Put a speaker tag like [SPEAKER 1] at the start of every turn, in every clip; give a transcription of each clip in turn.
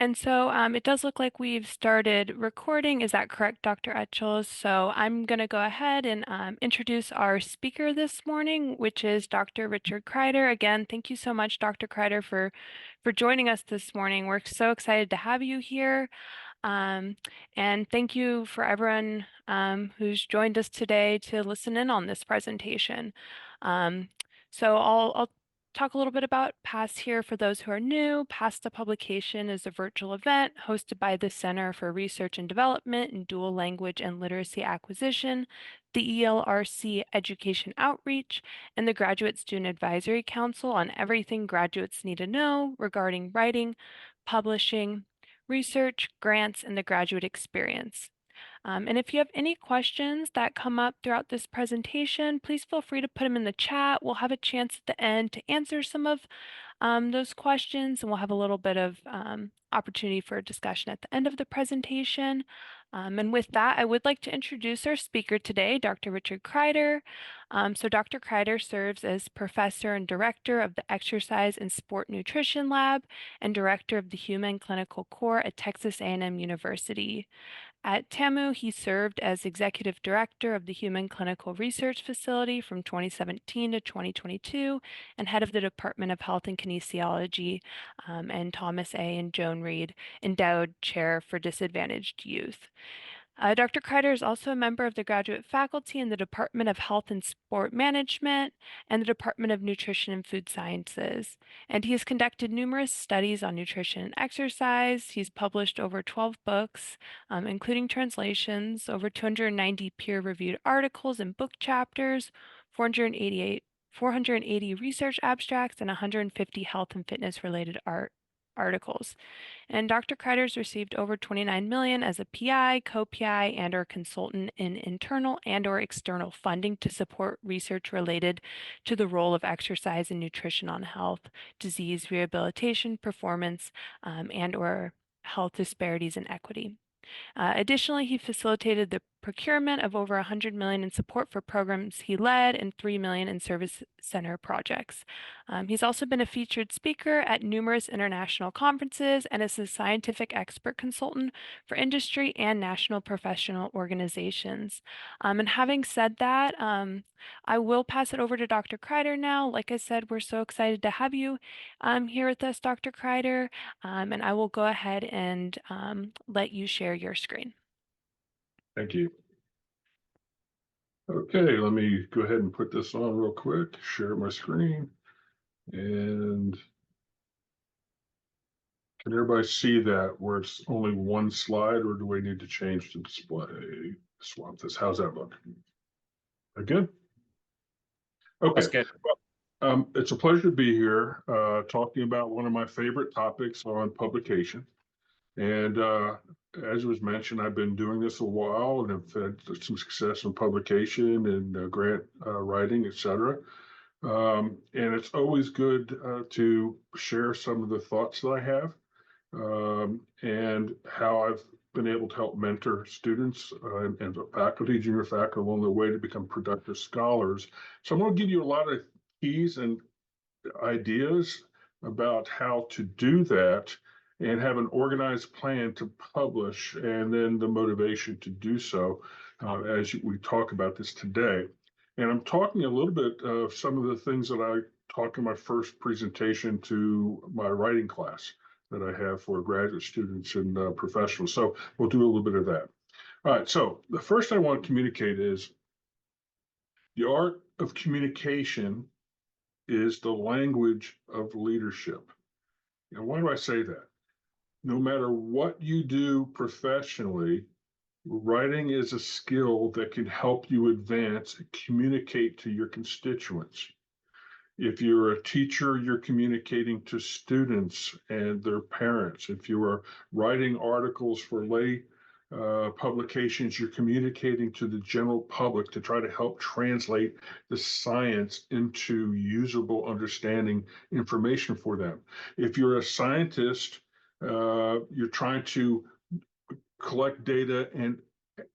[SPEAKER 1] And so it does look like we've started recording. Is that correct, Dr. Etchels? So I'm going to go ahead and introduce our speaker this morning, which is Dr. Richard Kreider. Again, thank you so much, Dr. Kreider, for joining us this morning. We're so excited to have you here. Um, and thank you for everyone who's joined us today to listen in on this presentation. Um, so I'll talk a little bit about PAST here for those who are new. PAST, the publication, is a virtual event hosted by the Center for Research and Development in Dual Language and Literacy Acquisition, the ELRC Education Outreach, and the Graduate Student Advisory Council on everything graduates need to know regarding writing, publishing, research, grants, and the graduate experience. And if you have any questions that come up throughout this presentation, please feel free to put them in the chat. We'll have a chance at the end to answer some of those questions, and we'll have a little bit of opportunity for a discussion at the end of the presentation. And with that, I would like to introduce our speaker today, Dr. Richard Kreider. So Dr. Kreider serves as professor and director of the Exercise and Sport Nutrition Lab and director of the Human Clinical Core at Texas A&M University. At TAMU, he served as executive director of the Human Clinical Research Facility from 2017 to 2022 and head of the Department of Health and Kinesiology, and Thomas A. and Joan Reed Endowed Chair for Disadvantaged Youth. Dr. Kreider is also a member of the graduate faculty in the Department of Health and Sport Management and the Department of Nutrition and Food Sciences. And he has conducted numerous studies on nutrition and exercise. He's published over 12 books, including translations, over 290 peer-reviewed articles and book chapters, 480 research abstracts, and 150 health and fitness-related articles. And Dr. Kreider's received over 29 million as a PI, co-PI, and or consultant in internal and or external funding to support research related to the role of exercise and nutrition on health, disease, rehabilitation, performance, and or health disparities and equity. Additionally, he facilitated the procurement of over 100 million in support for programs he led and 3 million in service center projects. He's also been a featured speaker at numerous international conferences and is a scientific expert consultant for industry and national professional organizations. And having said that, I will pass it over to Dr. Kreider now. Like I said, we're so excited to have you here with us, Dr. Kreider, and I will go ahead and let you share your screen.
[SPEAKER 2] Thank you. Okay, let me go ahead and put this on real quick, share my screen. And can everybody see that where it's only one slide, or do we need to change the display? Swap this. How's that look? Good? Okay.
[SPEAKER 3] That's good.
[SPEAKER 2] It's a pleasure to be here talking about one of my favorite topics on publication. And as was mentioned, I've been doing this a while and have had some success in publication and grant writing, et cetera. And it's always good to share some of the thoughts that I have and how I've been able to help mentor students and faculty, junior faculty along the way to become productive scholars. So I'm going to give you a lot of keys and ideas about how to do that and have an organized plan to publish, and then the motivation to do so as we talk about this today. And I'm talking a little bit of some of the things that I talked in my first presentation to my writing class that I have for graduate students and professionals. So we'll do a little bit of that. All right, so the first I want to communicate is the art of communication is the language of leadership. And why do I say that? No matter what you do professionally, writing is a skill that can help you advance and communicate to your constituents. If you're a teacher, you're communicating to students and their parents. If you are writing articles for lay publications, you're communicating to the general public to try to help translate the science into usable understanding information for them. If you're a scientist, you're trying to collect data and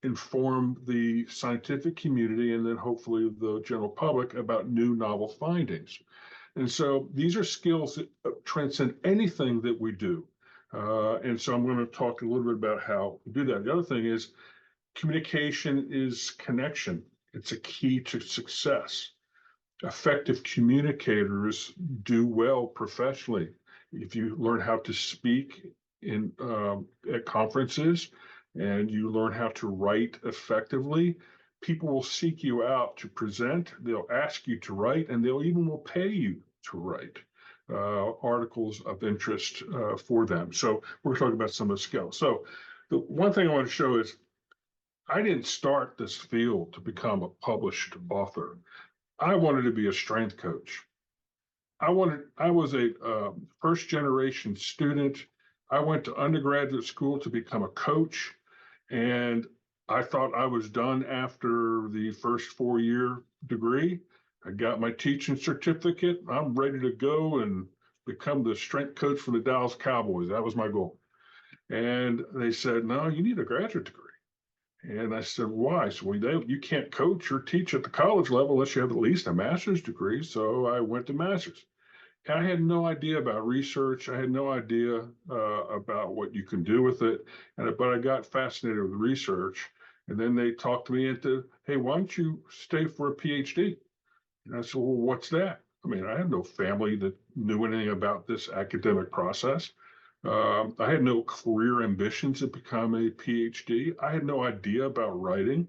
[SPEAKER 2] inform the scientific community and then hopefully the general public about new novel findings. And so these are skills that transcend anything that we do. And so I'm going to talk a little bit about how to do that. The other thing is communication is connection. It's a key to success. Effective communicators do well professionally. If you learn how to speak in at conferences and you learn how to write effectively, people will seek you out to present. They'll ask you to write, and they'll even will pay you to write articles of interest for them. So we're talking about some of the skills. So the one thing I want to show is I didn't start this field to become a published author. I wanted to be a strength coach. I was a first generation student. I went to undergraduate school to become a coach, and I thought I was done after the first 4 year degree. I got my teaching certificate. I'm ready to go and become the strength coach for the Dallas Cowboys. That was my goal. And they said, no, you need a graduate degree. And I said, why? So you can't coach or teach at the college level unless you have at least a master's degree. So I went to master's. And I had no idea about research. I had no idea about what you can do with it. But I got fascinated with research. And then they talked me into, hey, why don't you stay for a PhD? And I said, well, what's that? I mean, I had no family that knew anything about this academic process. I had no career ambitions to become a PhD. I had no idea about writing.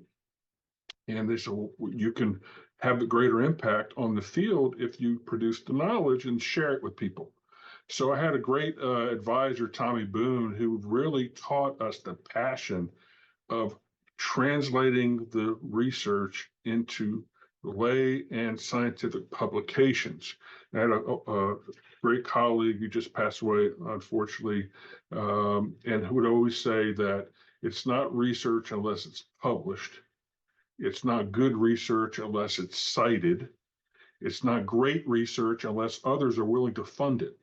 [SPEAKER 2] And they said, well, you can have a greater impact on the field if you produce the knowledge and share it with people. So I had a great advisor, Tommy Boone, who really taught us the passion of translating the research into lay and scientific publications. I had a great colleague who just passed away, unfortunately, and who would always say that it's not research unless it's published. It's not good research unless it's cited. It's not great research unless others are willing to fund it.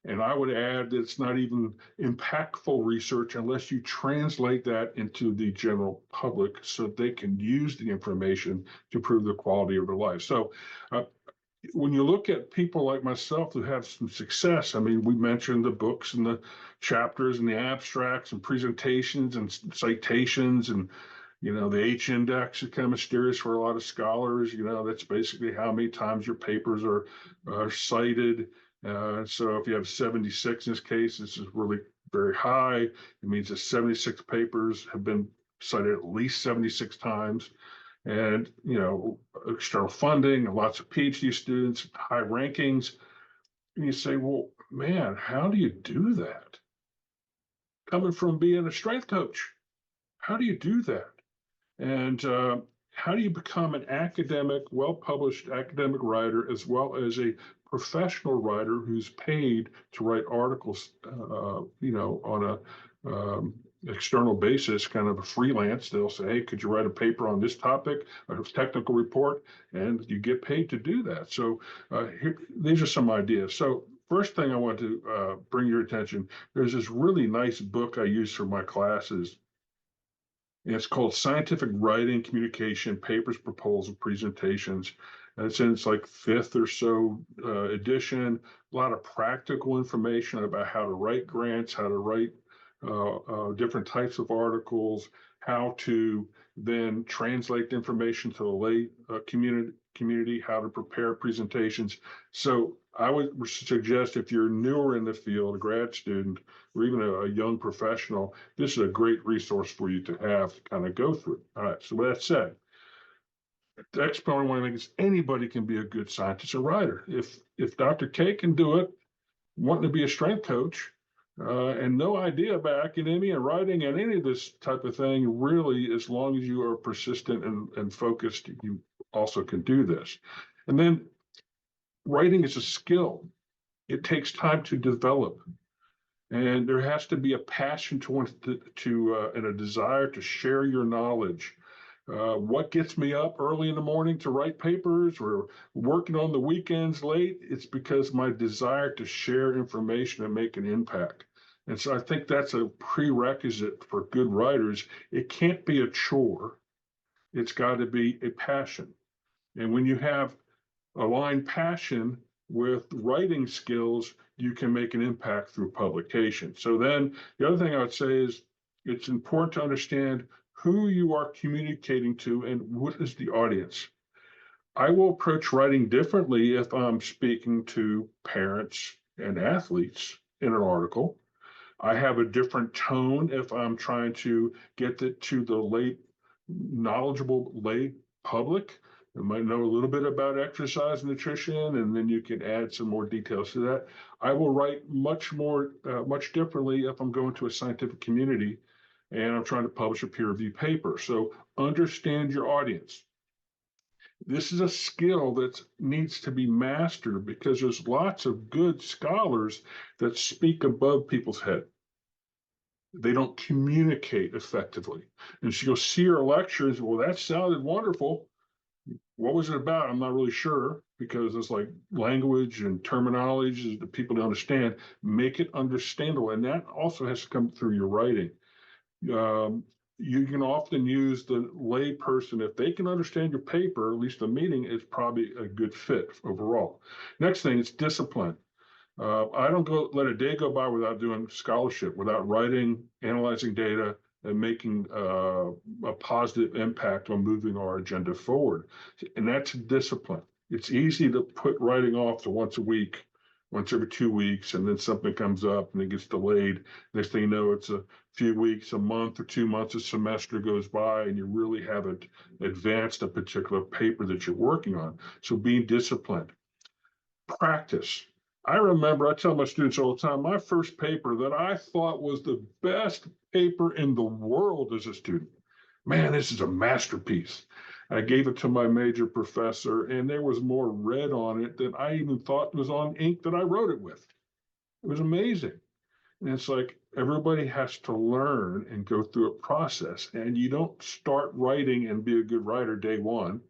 [SPEAKER 2] And I would add that it's not even impactful research unless you translate that into the general public so they can use the information to improve the quality of their life. So uh, when you look at people like myself who have some success, I mean, we mentioned the books and the chapters and the abstracts and presentations and citations and the H index is kind of mysterious for a lot of scholars. That's basically how many times your papers are cited. So if you have 76 in this case, this is really very high. It means that 76 papers have been cited at least 76 times. And, external funding and lots of PhD students, high rankings. And you say, well, man, how do you do that? Coming from being a strength coach, how do you do that? And how do you become an academic, well-published academic writer, as well as a professional writer who's paid to write articles, on a external basis, kind of a freelance? They'll say, hey, could you write a paper on this topic, a technical report, and you get paid to do that. So these are some ideas. So first thing I want to bring your attention, there's this really nice book I use for my classes, and it's called Scientific Writing, Communication, Papers, Proposal, Presentations. And it's in its like fifth or so edition. A lot of practical information about how to write grants, how to write different types of articles, how to then translate the information to the lay community, how to prepare presentations. So I would suggest if you're newer in the field, a grad student, or even a young professional, this is a great resource for you to have to kind of go through. All right. So with that said, the next point I want to make is anybody can be a good scientist or writer. If Dr. K can do it, wanting to be a strength coach, and no idea about academia and writing and any of this type of thing, really, as long as you are persistent and focused, you also can do this. And then writing is a skill. It takes time to develop. And there has to be a passion to want to and a desire to share your knowledge. What gets me up early in the morning to write papers or working on the weekends late? It's because my desire to share information and make an impact. And so I think that's a prerequisite for good writers. It can't be a chore. It's got to be a passion. And when you have aligned passion with writing skills, you can make an impact through publication. So then the other thing I would say is it's important to understand who you are communicating to and what is the audience. I will approach writing differently if I'm speaking to parents and athletes in an article. I have a different tone if I'm trying to get it to the knowledgeable lay public. They might know a little bit about exercise and nutrition, and then you can add some more details to that. I will write much differently if I'm going to a scientific community and I'm trying to publish a peer-reviewed paper. So understand your audience. This is a skill that needs to be mastered because there's lots of good scholars that speak above people's head. They don't communicate effectively. And so you'll see her lectures. Well, that sounded wonderful. What was it about? I'm not really sure because it's like language and terminology that people don't understand. Make it understandable. And that also has to come through your writing. Um, you can often use the lay person. If they can understand your paper, at least the meeting is probably a good fit overall. Next thing is discipline. I don't let a day go by without doing scholarship, without writing, analyzing data, and making a positive impact on moving our agenda forward. And that's discipline. It's easy to put writing off to once a week, once every 2 weeks, and then something comes up and it gets delayed. Next thing you know, it's a few weeks, a month or 2 months, a semester goes by, and you really haven't advanced a particular paper that you're working on. So being disciplined. Practice. I remember, I tell my students all the time, my first paper that I thought was the best paper in the world as a student. Man, this is a masterpiece. I gave it to my major professor, and there was more red on it than I even thought was on ink that I wrote it with. It was amazing. And it's like everybody has to learn and go through a process. And you don't start writing and be a good writer day one.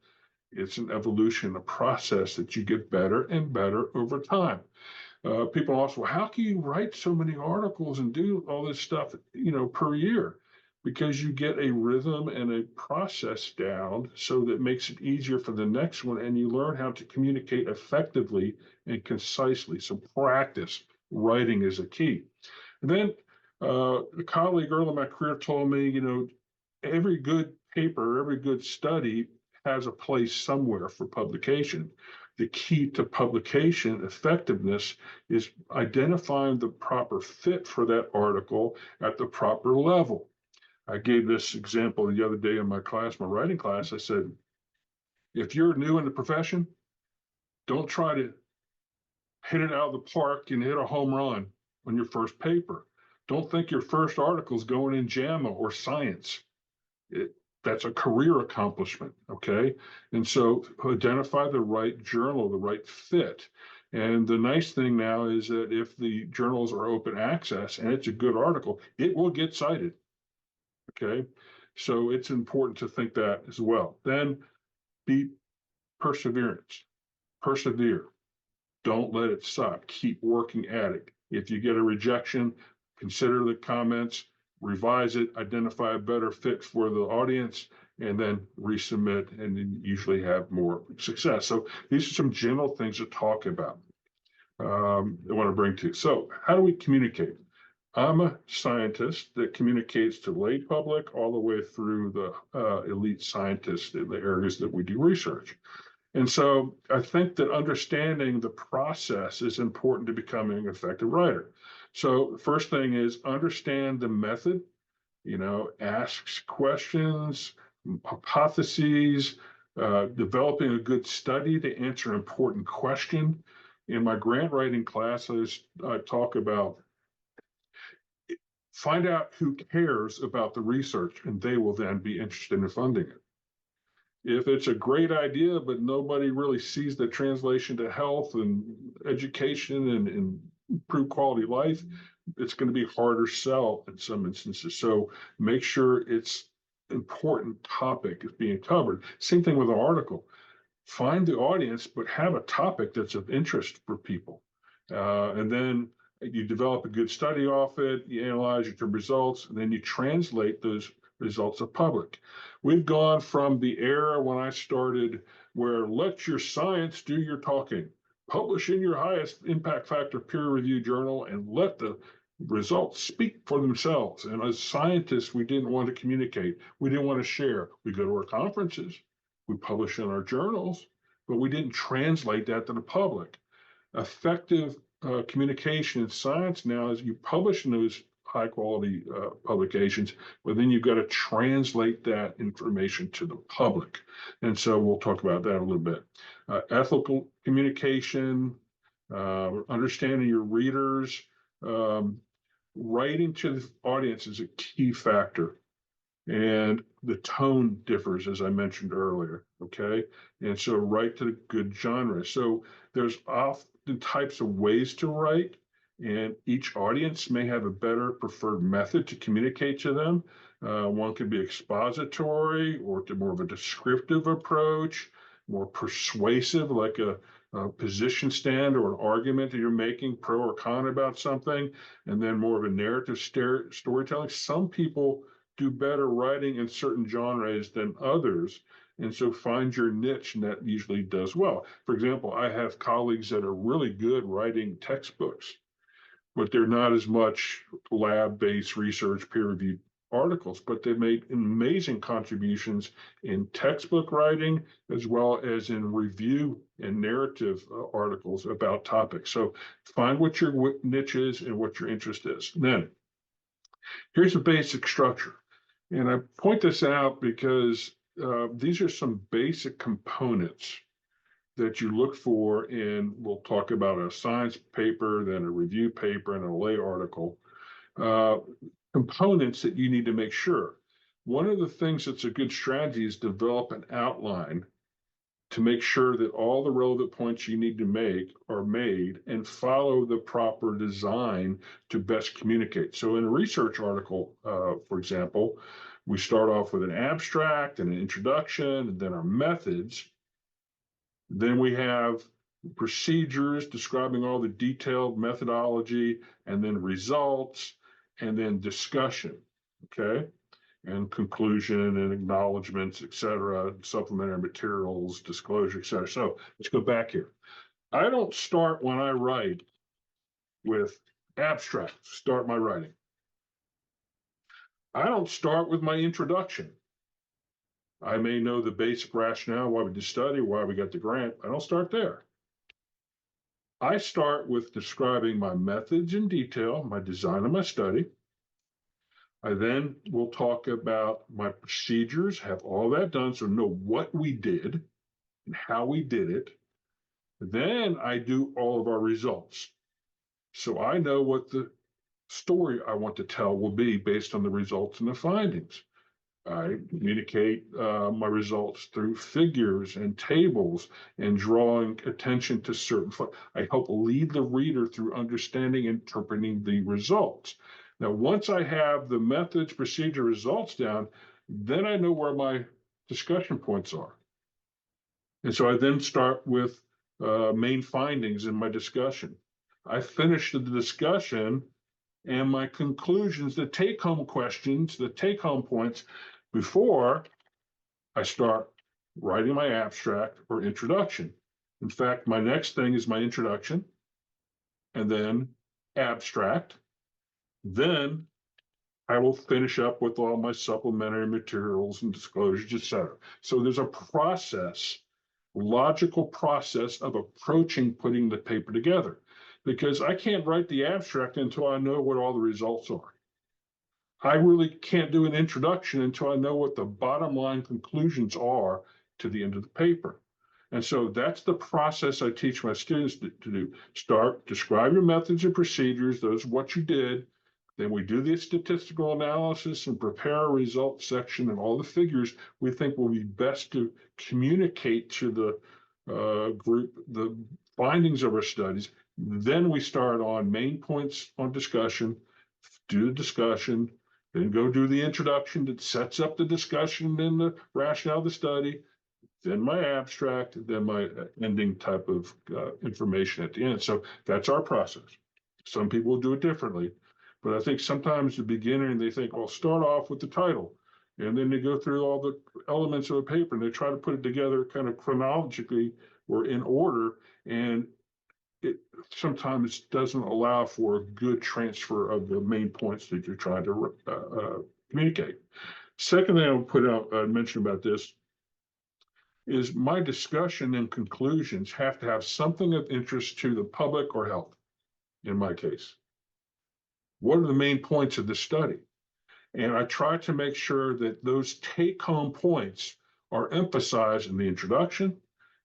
[SPEAKER 2] It's an evolution, a process that you get better and better over time. People also, how can you write so many articles and do all this stuff, per year? Because you get a rhythm and a process down so that makes it easier for the next one, and you learn how to communicate effectively and concisely. So practice writing is a key. And then a colleague early in my career told me, every good paper, every good study has a place somewhere for publication. The key to publication effectiveness is identifying the proper fit for that article at the proper level. I gave this example the other day in my class, my writing class. I said, if you're new in the profession, don't try to hit it out of the park and hit a home run on your first paper. Don't think your first article is going in JAMA or Science. It, that's a career accomplishment, okay? And so identify the right journal, the right fit. And the nice thing now is that if the journals are open access and it's a good article, it will get cited, okay? So it's important to think that as well. Then be perseverance, persevere. Don't let it suck. Keep working at it. If you get a rejection, consider the comments, revise it, identify a better fit for the audience, and then resubmit, and then usually have more success. So these are some general things to talk about. I want to bring to you. So how do we communicate? I'm a scientist that communicates to the lay public all the way through the elite scientists in the areas that we do research. And so I think that understanding the process is important to becoming an effective writer. So the first thing is understand the method, ask questions, hypotheses, developing a good study to answer an important question. In my grant writing class, I talk about find out who cares about the research, and they will then be interested in funding it. If it's a great idea, but nobody really sees the translation to health and education and improve quality of life, it's going to be harder sell in some instances. So make sure it's important topic is being covered. Same thing with an article. Find the audience, but have a topic that's of interest for people. And then you develop a good study off it, you analyze your results, and then you translate those results to public. We've gone from the era when I started where let your science do your talking. publish in your highest impact factor peer reviewed journal and let the results speak for themselves. And as scientists, we didn't want to communicate. We didn't want to share. We go to our conferences, we publish in our journals, but we didn't translate that to the public. Effective communication in science now is you publish in those high quality publications, but then you've got to translate that information to the public. And so we'll talk about that a little bit. Ethical communication, understanding your readers, writing to the audience is a key factor. And the tone differs, as I mentioned earlier. Okay. And so write to the good genre. So there's often types of ways to write, and each audience may have a better preferred method to communicate to them. One could be expository or to more of a descriptive approach, more persuasive, like a position stand or an argument that you're making pro or con about something, and then more of a narrative storytelling. Some people do better writing in certain genres than others. And so find your niche, and that usually does well. For example, I have colleagues that are really good writing textbooks, but they're not as much lab-based research, peer-reviewed articles, but they made amazing contributions in textbook writing as well as in review and narrative articles about topics. So find what your niche is and what your interest is. Then here's a basic structure. And I point this out because these are some basic components that you look for in, we'll talk about a science paper, then a review paper, and a lay article. Components that you need to make sure. One of the things that's a good strategy is develop an outline to make sure that all the relevant points you need to make are made and follow the proper design to best communicate. So in a research article, for example, we start off with an abstract and an introduction, and then our methods. Then we have procedures describing all the detailed methodology, and then results, and then discussion, okay? And conclusion and acknowledgments, et cetera, supplementary materials, disclosure, et cetera. So let's go back here. I don't start when I write with abstract, start my writing. I don't start with my introduction. I may know the basic rationale, why we did study, why we got the grant. I don't start there. I start with describing my methods in detail, my design of my study. I then will talk about my procedures, have all that done, so know what we did and how we did it. Then I do all of our results. So I know what the story I want to tell will be based on the results and the findings. I communicate my results through figures and tables and drawing attention to certain. I help lead the reader through understanding and interpreting the results. Now, once I have the methods, procedure, results down, then I know where my discussion points are. And so I then start with main findings in my discussion. I finish the discussion and my conclusions, the take-home questions, the take-home points before I start writing my abstract or introduction. In fact, my next thing is my introduction, and then abstract. Then I will finish up with all my supplementary materials and disclosures, et cetera. So there's a process, logical process of approaching putting the paper together, because I can't write the abstract until I know what all the results are. I really can't do an introduction until I know what the bottom line conclusions are to the end of the paper. And so that's the process I teach my students to do. Start, describe your methods and procedures, those what you did. Then we do the statistical analysis and prepare a results section and all the figures we think will be best to communicate to the group the findings of our studies. Then we start on main points on discussion, do the discussion, then go do the introduction that sets up the discussion and the rationale of the study, then my abstract, then my ending type of information at the end. So that's our process. Some people do it differently, but I think sometimes the beginner, they think, well, start off with the title. And then they go through all the elements of a paper and they try to put it together kind of chronologically or in order. And it sometimes doesn't allow for a good transfer of the main points that you're trying to communicate. Second thing I would put out, mention about this is my discussion and conclusions have to have something of interest to the public or health, in my case. What are the main points of the study? And I try to make sure that those take home points are emphasized in the introduction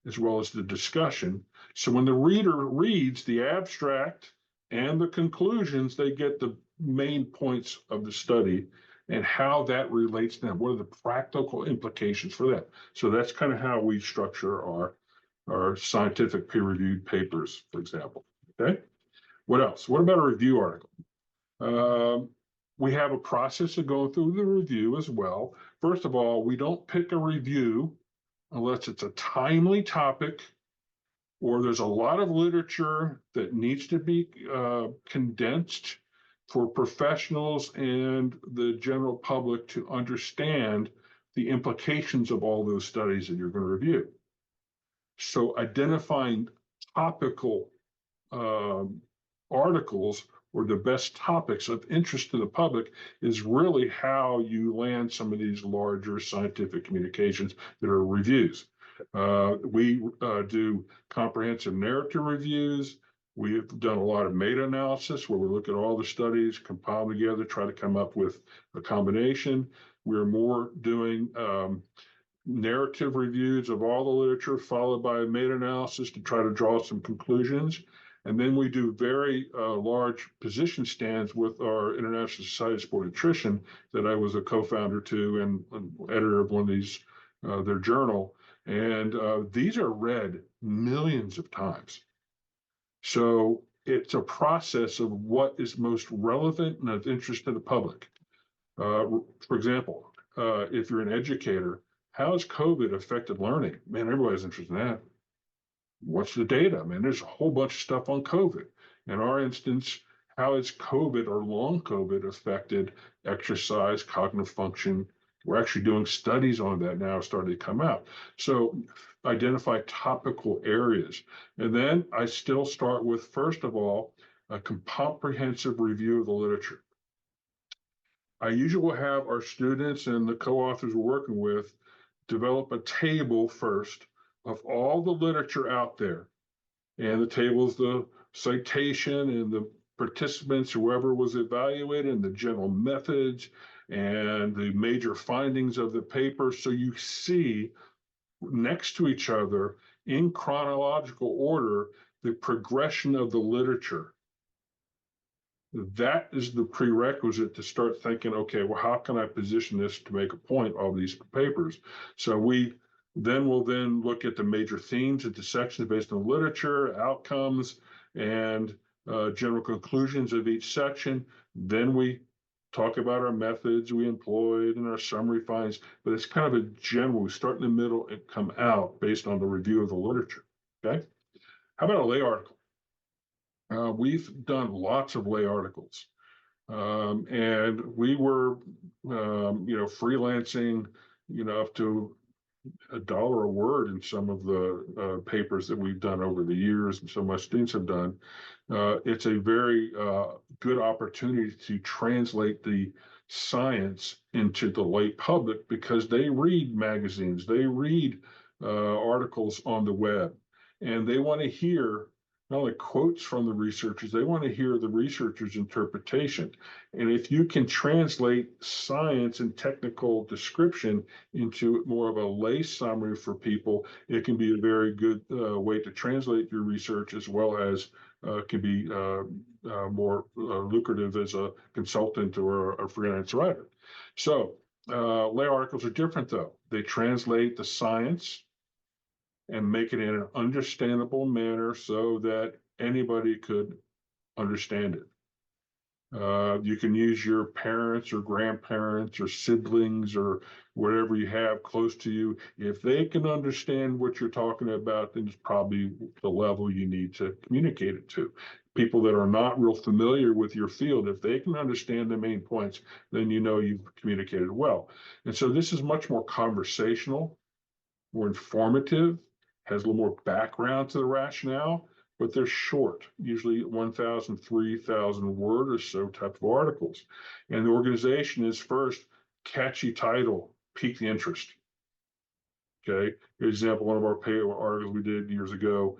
[SPEAKER 2] as well as the discussion. So when the reader reads the abstract and the conclusions, they get the main points of the study and how that relates to them. What are the practical implications for them? So that's kind of how we structure our scientific peer-reviewed papers, for example. Okay. What else? What about a review article? Um, we have a process of going through the review as well. First of all, we don't pick a review unless it's a timely topic or there's a lot of literature that needs to be condensed for professionals and the general public to understand the implications of all those studies that you're going to review. So identifying topical um, articles or the best topics of interest to the public is really how you land some of these larger scientific communications that are reviews. We do comprehensive narrative reviews. We've done a lot of meta-analysis where we look at all the studies, compile them together, try to come up with a combination. We're more doing narrative reviews of all the literature, followed by a meta-analysis to try to draw some conclusions. And then we do very large position stands with our International Society of Sport Nutrition that I was a co-founder to and editor of one of these, their journal. And these are read millions of times. So it's a process of what is most relevant and of interest to the public. For example, if you're an educator, how has COVID affected learning? Man, everybody's interested in that. What's the data? Man, there's a whole bunch of stuff on COVID. In our instance, how has COVID or long COVID affected exercise, cognitive function? We're actually doing studies on that now, starting to come out. So identify topical areas. And then I still start with, first of all, a comprehensive review of the literature. I usually will have our students and the co-authors we're working with develop a table first of all the literature out there. And the table is the citation and the participants, whoever was evaluated, and the general methods and the major findings of the paper. So you see next to each other in chronological order the progression of the literature. That is the prerequisite to start thinking, okay, well, how can I position this to make a point of these papers? So we will then look at the major themes at the sections based on literature, outcomes, and general conclusions of each section. Then we talk about our methods we employed and our summary finds, but it's kind of a general, we start in the middle and come out based on the review of the literature, okay? How about a lay article? We've done lots of lay articles. And we were, freelancing, up to $1 a word in some of the papers that we've done over the years, and some of my students have done. It's a very good opportunity to translate the science into the lay public because they read magazines, they read articles on the web, and they want to hear not only quotes from the researchers, they want to hear the researchers' interpretation. And if you can translate science and technical description into more of a lay summary for people, it can be a very good way to translate your research as well as can be more lucrative as a consultant or a freelance writer. So lay articles are different though. They translate the science and make it in an understandable manner so that anybody could understand it. You can use your parents or grandparents or siblings or whatever you have close to you. If they can understand what you're talking about, then it's probably the level you need to communicate it to. People that are not real familiar with your field, if they can understand the main points, then you know you've communicated well. And so this is much more conversational, more informative, has a little more background to the rationale. but they're short, usually 1,000, 3,000 word or so type of articles. And the organization is first catchy title, pique the interest. Okay. Example, one of our pay articles we did years ago,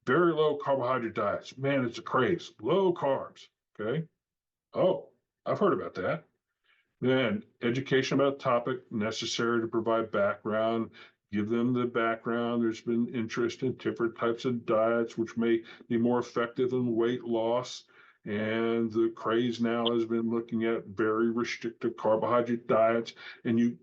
[SPEAKER 2] very low carbohydrate diets. Man, it's a craze. Low carbs. Okay. Oh, I've heard about that. Then education about the topic necessary to provide background, give them the background. There's been interest in different types of diets, which may be more effective in weight loss. And the craze now has been looking at very restrictive carbohydrate diets. And you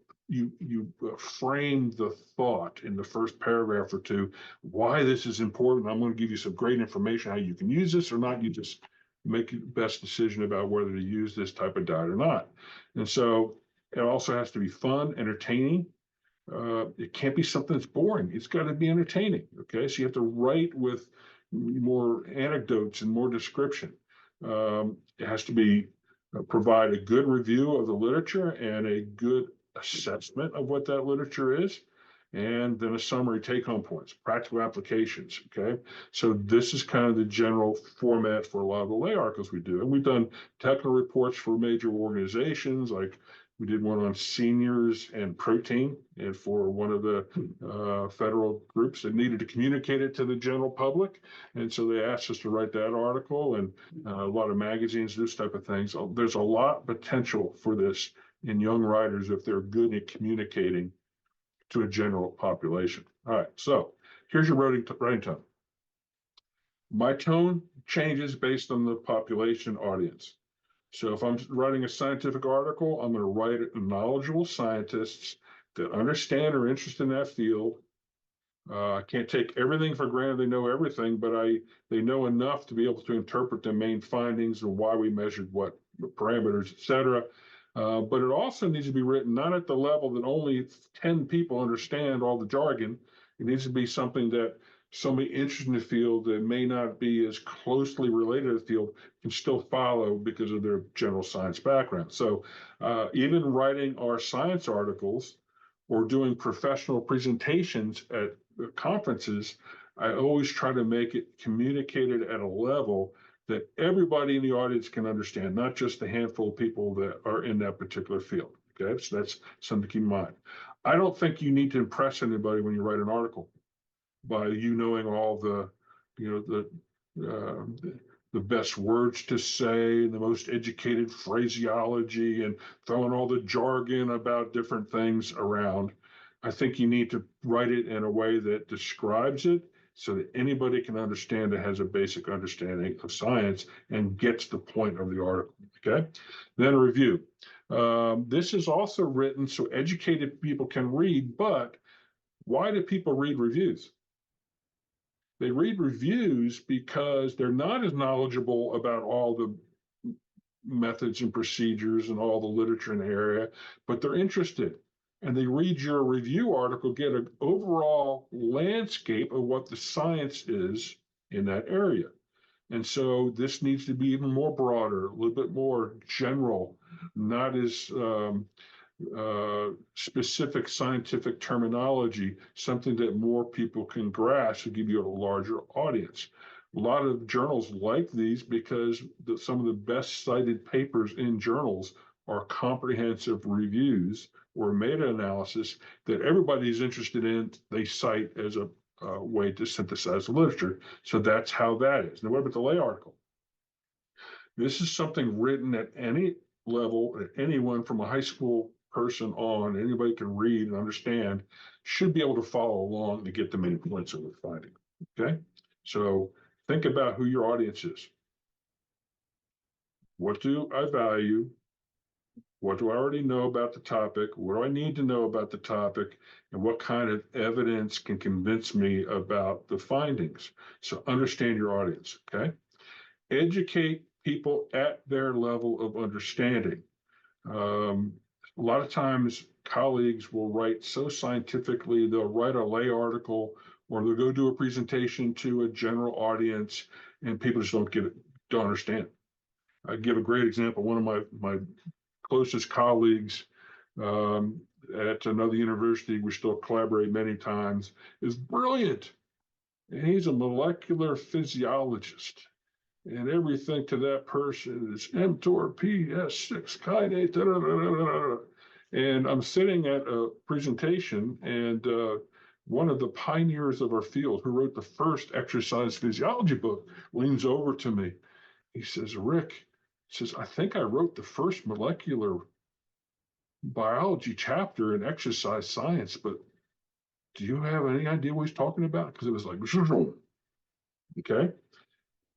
[SPEAKER 2] frame the thought in the first paragraph or two why this is important. I'm going to give you some great information how you can use this or not. You just make the best decision about whether to use this type of diet or not. And so it also has to be fun, entertaining. It can't be something that's boring. It's got to be entertaining. Okay. So you have to write with more anecdotes and more description. It has to be provide a good review of the literature and a good assessment of what that literature is. And then a summary take home points, practical applications. Okay. So this is kind of the general format for a lot of the lay articles we do. And we've done technical reports for major organizations like we did one on seniors and protein, and for one of the federal groups that needed to communicate it to the general public. And so they asked us to write that article, and a lot of magazines, this type of things. There's a lot of potential for this in young writers if they're good at communicating to a general population. All right, so here's your writing tone. My tone changes based on the population audience. So if I'm writing a scientific article, I'm going to write it knowledgeable scientists that understand or are interested in that field. I can't take everything for granted. They know everything, but they know enough to be able to interpret the main findings and why we measured what parameters, et cetera. But it also needs to be written not at the level that only 10 people understand all the jargon. It needs to be something that somebody interested in the field that may not be as closely related to the field can still follow because of their general science background. So even writing our science articles or doing professional presentations at conferences, I always try to make it communicated at a level that everybody in the audience can understand, not just a handful of people that are in that particular field. Okay, so that's something to keep in mind. I don't think you need to impress anybody when you write an article by you knowing all the, you know, the best words to say, the most educated phraseology, and throwing all the jargon about different things around. I think you need to write it in a way that describes it so that anybody can understand it, has a basic understanding of science, and gets the point of the article. Okay. Then a review. This is also written so educated people can read, but why do people read reviews? They read reviews because they're not as knowledgeable about all the methods and procedures and all the literature in the area, but they're interested. And they read your review article, get an overall landscape of what the science is in that area. And so this needs to be even more broader, a little bit more general, not as specific scientific terminology, something that more people can grasp to give you a larger audience. A lot of journals like these because some of the best cited papers in journals are comprehensive reviews or meta-analysis that everybody's interested in. They cite as a way to synthesize the literature. So that's how that is. Now, what about the lay article? This is something written at any level, anyone from a high school person on, anybody can read and understand, should be able to follow along to get the main points of the finding. Okay. So think about who your audience is. What do I value? What do I already know about the topic? What do I need to know about the topic? And what kind of evidence can convince me about the findings? So understand your audience. Okay. Educate people at their level of understanding. A lot of times colleagues will write so scientifically, they'll write a lay article or they'll go do a presentation to a general audience and people just don't get it, don't understand. I give a great example. One of my closest colleagues at another university, we still collaborate many times, is brilliant. and he's a molecular physiologist. And everything to that person is mTOR PS6 kinase. Da, da, da, da, da, da. And I'm sitting at a presentation, and one of the pioneers of our field, who wrote the first exercise physiology book, leans over to me. He says, Rick, he says, I think I wrote the first molecular biology chapter in exercise science, but do you have any idea what he's talking about? Because it was like, okay.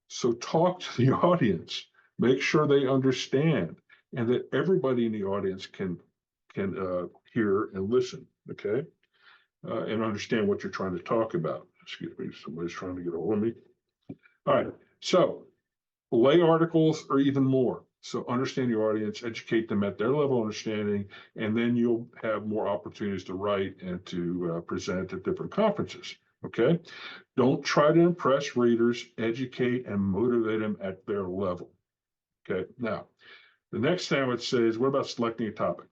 [SPEAKER 2] So talk to the audience, make sure they understand, and that everybody in the audience can hear and listen, okay, and understand what you're trying to talk about. Excuse me, somebody's trying to get a hold of me. All right, so lay articles or even more. So understand your audience, educate them at their level of understanding, and then you'll have more opportunities to write and to present at different conferences. Okay. Don't try to impress readers, educate and motivate them at their level. Okay. Now, the next thing I would say is, what about selecting a topic?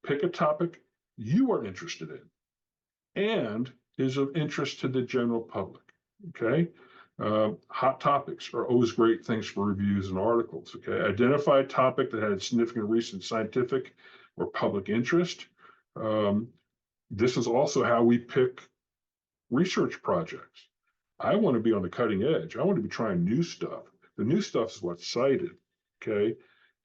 [SPEAKER 2] Pick a topic you are interested in and is of interest to the general public. Okay. Hot topics are always great things for reviews and articles. Okay. Identify a topic that had significant recent scientific or public interest. Um, this is also how we pick research projects. I want to be on the cutting edge. I want to be trying new stuff. The new stuff is what's cited. Okay.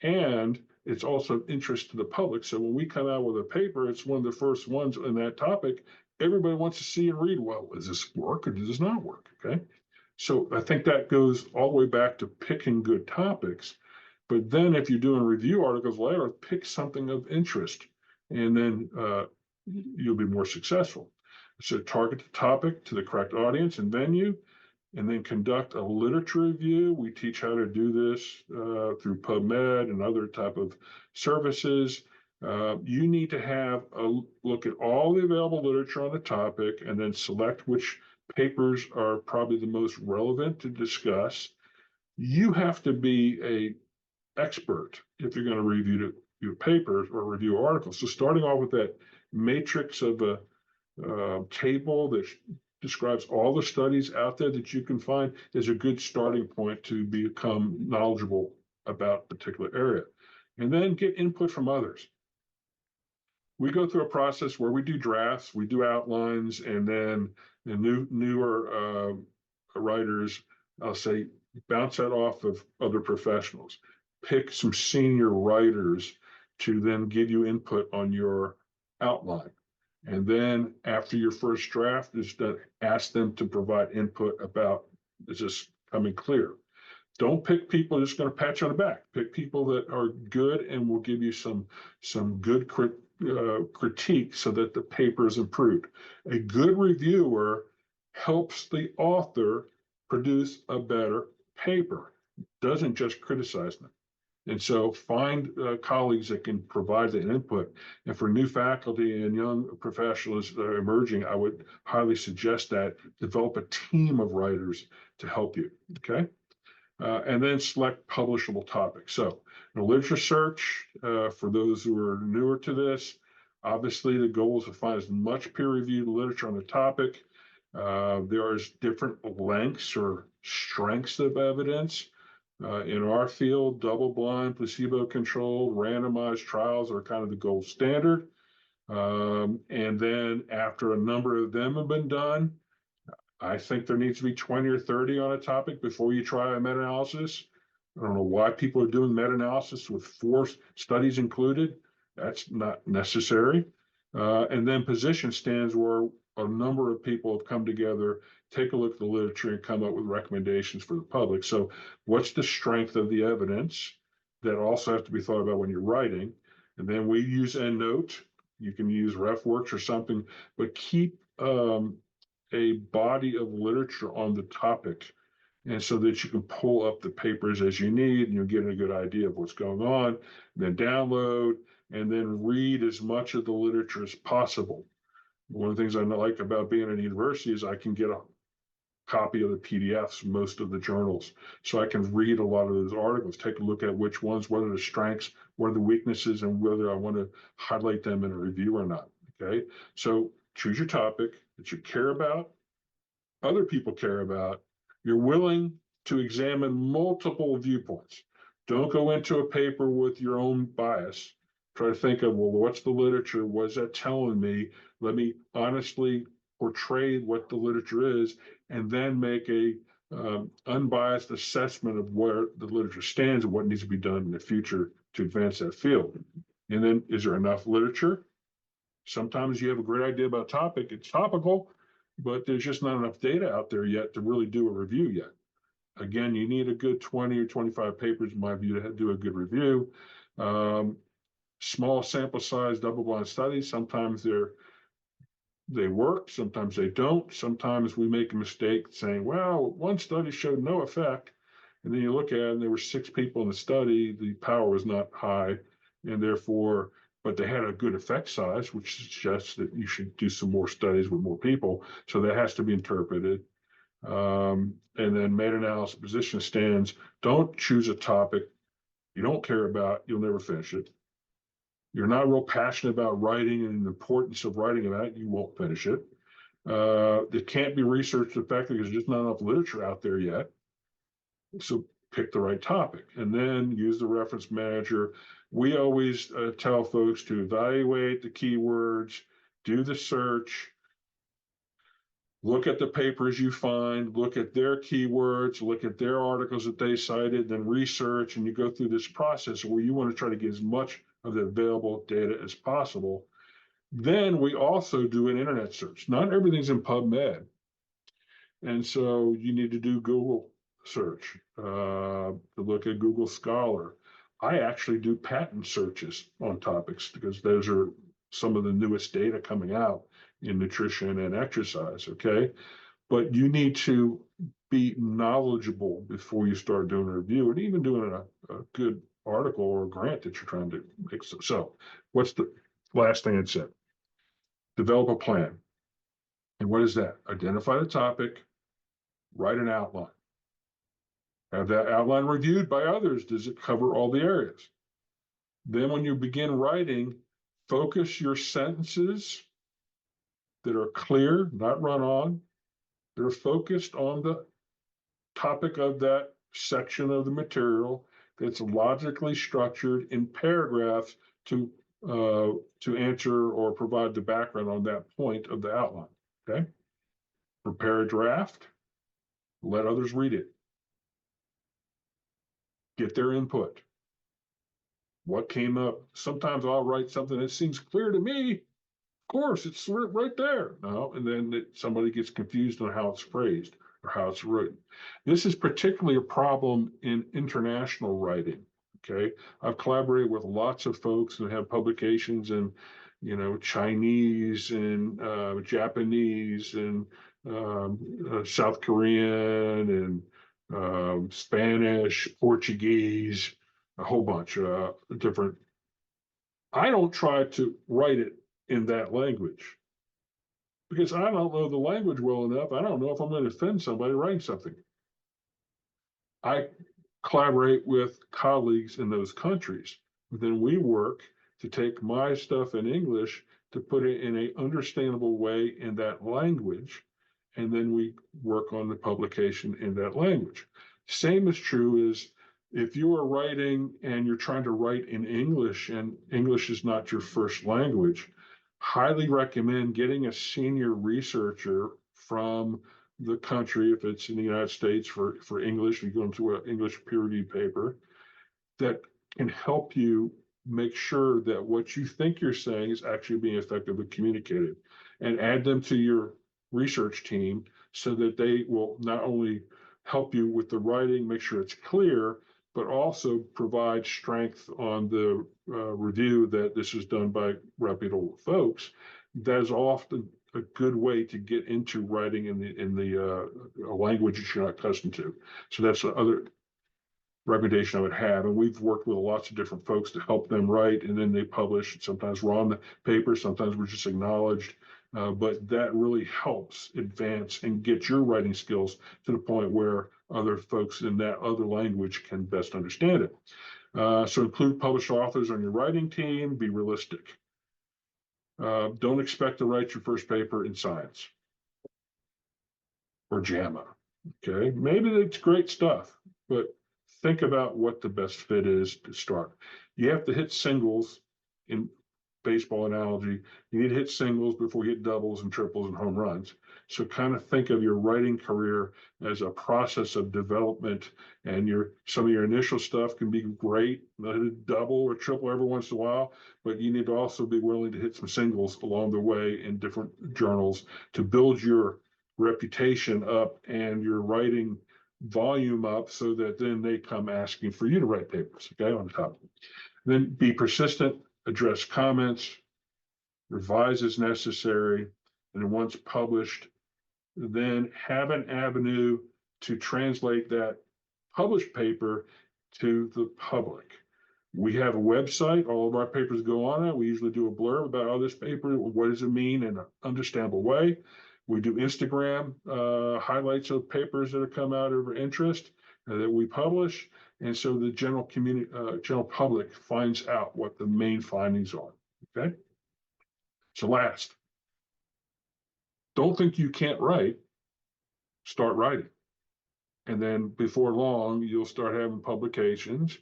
[SPEAKER 2] And it's also of interest to the public. So when we come out with a paper, it's one of the first ones in that topic. Everybody wants to see and read, well, does this work or does this not work? Okay. So I think that goes all the way back to picking good topics. But then if you're doing review articles later, pick something of interest, and then you'll be more successful. So target the topic to the correct audience and venue, and then conduct a literature review. We teach how to do this through PubMed and other type of services. You need to have a look at all the available literature on the topic and then select which papers are probably the most relevant to discuss. You have to be a expert if you're going to review your papers or review articles. So starting off with that matrix of a table that describes all the studies out there that you can find is a good starting point to become knowledgeable about a particular area. And then get input from others. We go through a process where we do drafts, we do outlines, and then the newer writers, I'll say, bounce that off of other professionals. Pick some senior writers to then give you input on your outline. And then after your first draft is done, ask them to provide input about, is this coming clear? Don't pick people just going to pat you on the back. Pick people that are good and will give you some good critique so that the paper is improved. A good reviewer helps the author produce a better paper, doesn't just criticize them. And so find colleagues that can provide the input. And for new faculty and young professionals that are emerging, I would highly suggest that develop a team of writers to help you. Okay. And then select publishable topics. So, literature search, for those who are newer to this, obviously the goal is to find as much peer-reviewed literature on the topic. There is different lengths or strengths of evidence. In our field, double-blind, placebo-controlled, randomized trials are kind of the gold standard. And then after a number of them have been done, I think there needs to be 20 or 30 on a topic before you try a meta-analysis. I don't know why people are doing meta-analysis with 4 studies included. That's not necessary. And then position stands where a number of people have come together, take a look at the literature and come up with recommendations for the public. So what's the strength of the evidence? That also has to be thought about when you're writing. And then we use EndNote. You can use RefWorks or something, but keep a body of literature on the topic, and so that you can pull up the papers as you need and you're getting a good idea of what's going on, then download and then read as much of the literature as possible. One of the things I like about being at a university is I can get a copy of the PDFs, most of the journals. So I can read a lot of those articles, take a look at which ones, what are the strengths, what are the weaknesses, and whether I want to highlight them in a review or not. Okay. So choose your topic that you care about, other people care about. You're willing to examine multiple viewpoints. Don't go into a paper with your own bias. Try to think of, well, what's the literature? What's that telling me? Let me honestly portray what the literature is, and then make a unbiased assessment of where the literature stands and what needs to be done in the future to advance that field. And then, is there enough literature? Sometimes you have a great idea about a topic, it's topical, but there's just not enough data out there yet to really do a review yet. Again, you need a good 20 or 25 papers, in my view, to do a good review. Um, Small sample size, double blind studies, sometimes they work, sometimes they don't. Sometimes we make a mistake saying, well, one study showed no effect. And then you look at it and there were 6 people in the study, the power was not high, and therefore, but they had a good effect size, which suggests that you should do some more studies with more people. So that has to be interpreted. And then meta-analysis position stands. Don't choose a topic you don't care about, you'll never finish it. You're not real passionate about writing and the importance of writing about it, you won't finish it. It can't be researched effectively because there's just not enough literature out there yet. So pick the right topic and then use the reference manager. We always tell folks to evaluate the keywords, do the search, look at the papers you find, look at their keywords, look at their articles that they cited, then research, and you go through this process where you want to try to get as much of the available data as possible. Then we also do an internet search. Not everything's in PubMed. And so you need to do Google search, to look at Google Scholar. I actually do patent searches on topics because those are some of the newest data coming out in nutrition and exercise. Okay. But you need to be knowledgeable before you start doing a review and even doing a good article or a grant that you're trying to make. So what's the last thing it said? Develop a plan. And what is that? Identify the topic, write an outline. Have that outline reviewed by others. Does it cover all the areas? Then when you begin writing, focus your sentences that are clear, not run on. They're focused on the topic of that section of the material that's logically structured in paragraphs to answer or provide the background on that point of the outline. Okay. Prepare a draft, let others read it, get their input. What came up? Sometimes I'll write something that seems clear to me. Of course, it's right there. No, and then somebody gets confused on how it's phrased or how it's written. This is particularly a problem in international writing. Okay, I've collaborated with lots of folks who have publications in, Chinese and Japanese and South Korean and Spanish, Portuguese, a whole bunch of different. I don't try to write it in that language because I don't know the language well enough. I don't know if I'm going to offend somebody writing something. I collaborate with colleagues in those countries. Then we work to take my stuff in English to put it in an understandable way in that language. And then we work on the publication in that language. Same is true as if you are writing and you're trying to write in English and English is not your first language, highly recommend getting a senior researcher from the country, if it's in the United States for English, you go into an English peer-reviewed paper, that can help you make sure that what you think you're saying is actually being effectively communicated, and add them to your research team so that they will not only help you with the writing, make sure it's clear, but also provide strength on the review that this is done by reputable folks. That is often a good way to get into writing in the language that you're not accustomed to. So that's the other recommendation I would have. And we've worked with lots of different folks to help them write, and then they publish. Sometimes we're on the paper, sometimes we're just acknowledged. But that really helps advance and get your writing skills to the point where other folks in that other language can best understand it. So include published authors on your writing team, be realistic. Don't expect to write your first paper in science. or JAMA. Okay, maybe it's great stuff, but think about what the best fit is to start. You have to hit singles in baseball analogy. You need to hit singles before you hit doubles and triples and home runs. So kind of think of your writing career as a process of development, and some of your initial stuff can be great, double or triple every once in a while, but you need to also be willing to hit some singles along the way in different journals to build your reputation up and your writing volume up so that then they come asking for you to write papers, okay, on the top. Then be persistent, address comments, revise as necessary, and then once published, then have an avenue to translate that published paper to the public. We have a website, all of our papers go on it. We usually do a blurb about this paper, what does it mean in an understandable way. We do Instagram highlights of papers that have come out of interest that we publish. And so the general public finds out what the main findings are. Okay. So last, don't think you can't write, start writing. And then before long, you'll start having publications,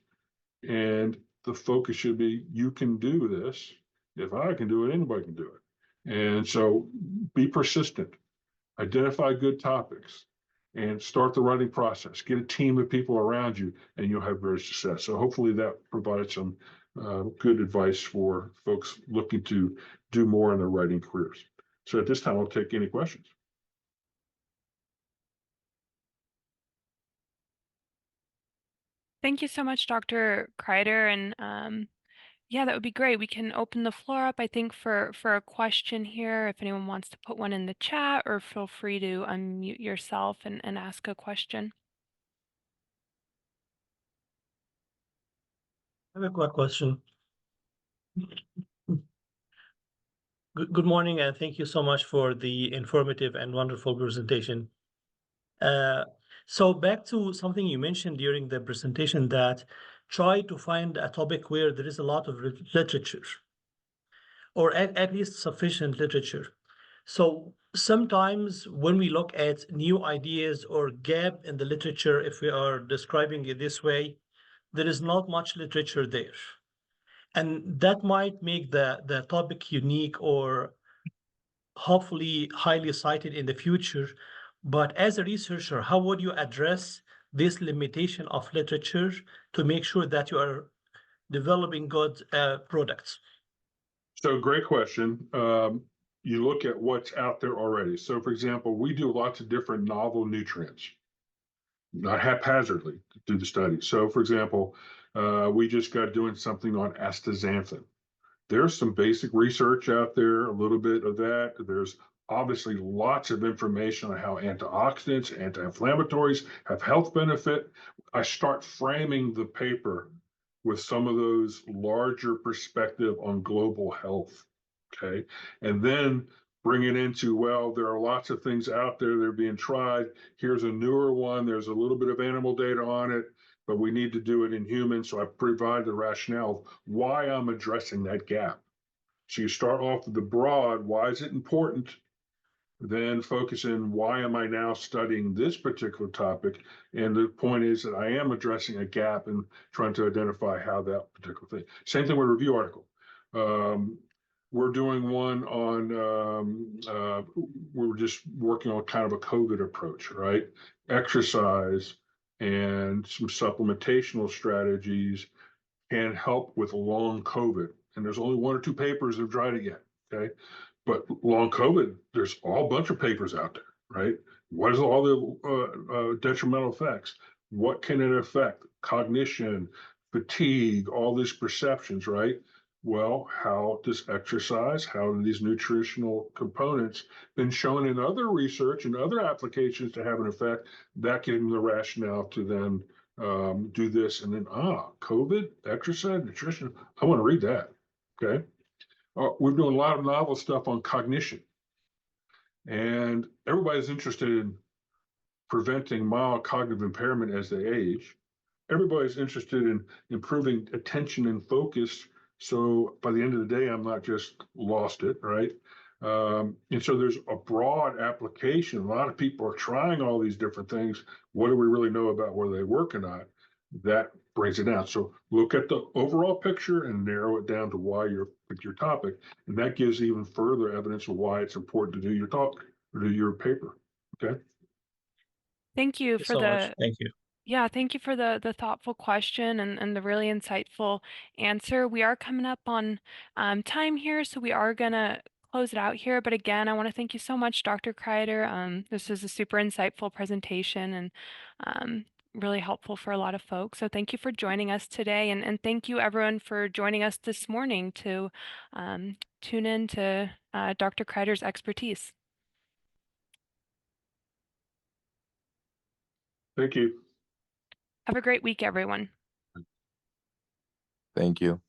[SPEAKER 2] and the focus should be, you can do this. If I can do it, anybody can do it. And so be persistent, identify good topics, and start the writing process. Get a team of people around you, and you'll have great success. So hopefully that provides some good advice for folks looking to do more in their writing careers. So at this time, I'll take any questions.
[SPEAKER 1] Thank you so much, Dr. Kreider. And yeah, that would be great. We can open the floor up, I think, for a question here. If anyone wants to put one in the chat, or feel free to unmute yourself and ask a question.
[SPEAKER 3] I have a quick question. Good morning, and thank you so much for the informative and wonderful presentation. So back to something you mentioned during the presentation, that try to find a topic where there is a lot of literature, or at least sufficient literature. So sometimes when we look at new ideas or gap in the literature, if we are describing it this way, there is not much literature there. And that might make the topic unique or hopefully highly cited in the future. But as a researcher, how would you address this limitation of literature to make sure that you are developing good products?
[SPEAKER 2] So great question. You look at what's out there already. So for example, we do lots of different novel nutrients, not haphazardly do the study. So for example, we just got doing something on astaxanthin. There's some basic research out there, a little bit of that. There's obviously lots of information on how antioxidants, anti-inflammatories have health benefit. I start framing the paper with some of those larger perspective on global health. Okay. And then bring it into, well, there are lots of things out there that are being tried. Here's a newer one. There's a little bit of animal data on it, but we need to do it in humans. So I provide the rationale why I'm addressing that gap. So you start off with the broad, why is it important? Then focus in, why am I now studying this particular topic? And the point is that I am addressing a gap and trying to identify how that particular thing. Same thing with a review article. We're doing one on, we're just working on kind of a COVID approach, right? Exercise and some supplementational strategies can help with long COVID. And there's only one or two papers that have tried it yet, okay? But long COVID, there's all bunch of papers out there, right? What is all the detrimental effects? What can it affect? Cognition, fatigue, all these perceptions, right? Well, how does exercise, how do these nutritional components been shown in other research and other applications to have an effect? That gives them the rationale to then do this, and then COVID, exercise, nutrition. I want to read that. Okay. We're doing a lot of novel stuff on cognition, and everybody's interested in preventing mild cognitive impairment as they age. Everybody's interested in improving attention and focus. So by the end of the day, I'm not just lost it, right? And so there's a broad application. A lot of people are trying all these different things. What do we really know about whether they work or not? That brings it down. So look at the overall picture and narrow it down to why you're pick your topic. And that gives even further evidence of why it's important to do your talk or do your paper. Okay.
[SPEAKER 1] Thank you
[SPEAKER 3] Thank you
[SPEAKER 1] for
[SPEAKER 3] so much.
[SPEAKER 1] the
[SPEAKER 3] Thank you.
[SPEAKER 1] Yeah, thank you for the thoughtful question and the really insightful answer. We are coming up on time here, so we are gonna close it out here. But again, I want to thank you so much, Dr. Kreider. This is a super insightful presentation and really helpful for a lot of folks. So thank you for joining us today, and thank you everyone for joining us this morning to tune in to Dr. Kreider's expertise.
[SPEAKER 2] Thank you.
[SPEAKER 1] Have a great week, everyone.
[SPEAKER 4] Thank you.